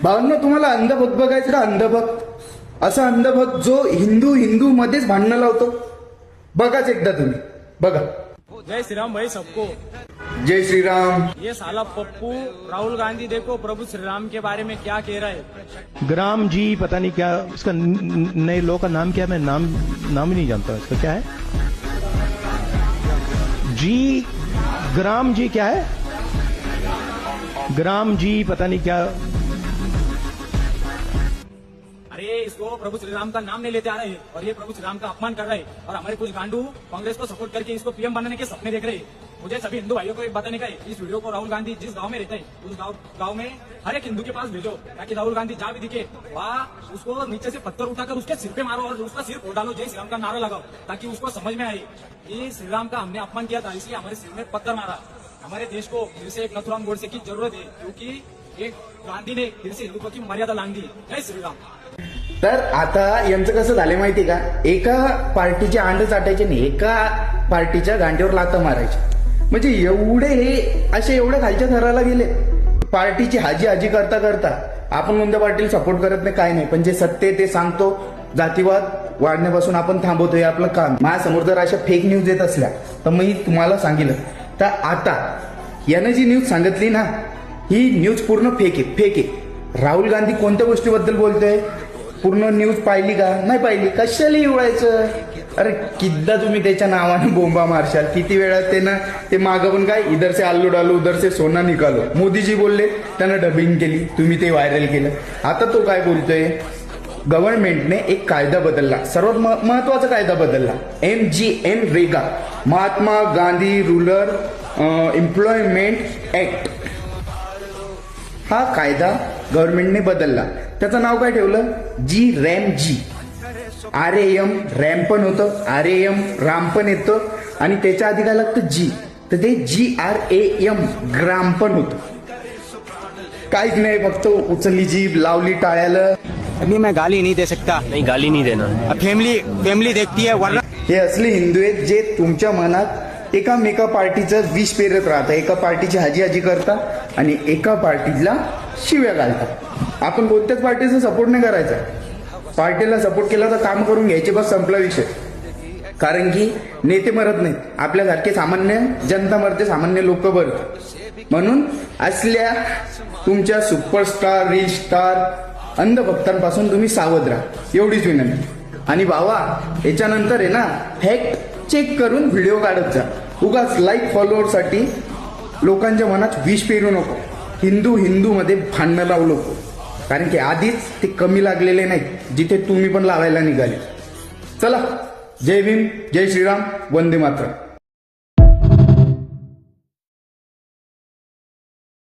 भावांनो, तुम्हाला अंधभक्त बघायचं का? अंधभक्त, असा अंधभक्त जो हिंदू मध्येच भांडणं लावतो. बघाच एकदा तुम्ही, बघा. जय श्री राम भाई सबको. जय श्री राम. ये साला पप्पू राहुल गांधी देखो प्रभु श्री राम के बारे में क्या कह रहा है. ग्राम जी पता नहीं क्या उसका नए लोग का नाम क्या है, मैं नाम ही नहीं जानता इसका. क्या है जी? ग्राम जी क्या है? ग्राम जी पता नहीं क्या. अरे इसको प्रभु श्री राम का नाम नहीं लेते आ रहे हैं और ये प्रभु श्री राम का अपमान कर रहे हैं और हमारे कुछ गांडू कांग्रेस को सपोर्ट करके इसको पीएम बनाने के सपने देख रहे हैं. मुझे सभी हिंदू भाइयों को एक बताने का है, इस वीडियो को राहुल गांधी जिस गांव में रहते हैं उस गांव में हर एक हिंदू के पास भेजो, ताकि राहुल गांधी जहाँ भी दिखे वहाँ उसको नीचे से पत्थर उठाकर उसके सिर पे मारो और उसका सिर फोड़ डालो. जय श्री राम का नारा लगाओ ताकि उसको समझ में आए कि श्री राम का हमने अपमान किया था, इसलिए हमारे सिर में पत्थर मारा. हमारे देश को फिर से एक नथुराम गोडसे की जरूरत है, क्योंकि एक गांधी ने फिर से हिंदुत्व की मर्यादा लांघली. जय श्री राम. तर आता यांचं कसं झालंय माहिती का? एका पार्टीचे अंड चाटायचे नाही, एका पार्टीच्या गांडीवर लाथा मारायचे. म्हणजे एवढे हे असे एवढे खालच्या थराला गेले. पार्टीची हाजी करता करता आपण कोणत्या पार्टीला सपोर्ट करत नाही, काय नाही, पण जे सत्य आहे ते सांगतो. जातीवाद वाढण्यापासून आपण थांबवतोय आपलं काम. माझ्यासमोर जर अशा फेक न्यूज येत असल्या तर मी तुम्हाला सांगितलं. तर आता यानं जी न्यूज सांगितली ना, ही न्यूज पूर्ण फेक आहे. राहुल गांधी कोणत्या गोष्टीबद्दल बोलतोय? पूर्ण न्यूज पाहिली का? नाही पाहिली. कशाला इवळायचं? अरे किद्दा तुम्ही त्याच्या नावाने बोंबा मारशाल. किती वेळा ते मागं पण काय, इधर से आलू डालो उधर से सोना निकालो, मोदीजी बोलले, त्यानं डबिंग केली, तुम्ही ते व्हायरल केलं. आता तो काय बोलतोय? गव्हर्नमेंटने एक कायदा बदलला, सर्वात महत्वाचा कायदा बदलला, MGN REGA, Mahatma Gandhi rural employment act. हा कायदा गव्हर्नमेंटने बदलला. त्याचं नाव काय ठेवलं? GRAM. RAM रॅम पण होतं, RAM राम पण येतं आणि त्याच्या आधी काय लागतं? G, तर ते GRAM ग्राम पण होतं. काहीच नाही, फक्त उचलली जीभ, लावली टाळ्याला. अभी मैं गाली नहीं दे सकता. नहीं, गाली नहीं देना. अब फैमिली देखती है वरना. हे असले हिंदू आहेत जे तुमच्या मनात एका पार्टीचं विष पेरत राहतात, एका पार्टीची हाजी करता आणि एका पार्टीला शिव्या घालता. आपण कोणत्याच पार्टीचा सपोर्ट नाही करायचा. पार्टीला सपोर्ट केला तर काम करून घ्यायचे, बस संपला विषय. कारण की नेते मरत नाहीत, आपल्यासारखे सामान्य जनता मरते, सामान्य लोक मरतात. म्हणून असल्या तुमच्या सुपरस्टार, रील स्टार, अंधभक्तांपासून तुम्ही सावध राहा, एवढीच विनंती. आणि भावा, याच्यानंतर आहे ना, फॅक्ट चेक करून व्हिडिओ काढत जा. उगाच लाईक फॉलोअरसाठी लोकांच्या मनात विष पेरू नको. हिंदू मध्ये भांडणं लावू नको, कारण की आधीच ते कमी लागलेले नाहीत जिथे तुम्ही पण लावायला निघाले. चला, जय भीम, जय श्रीराम, वंदे मातरम.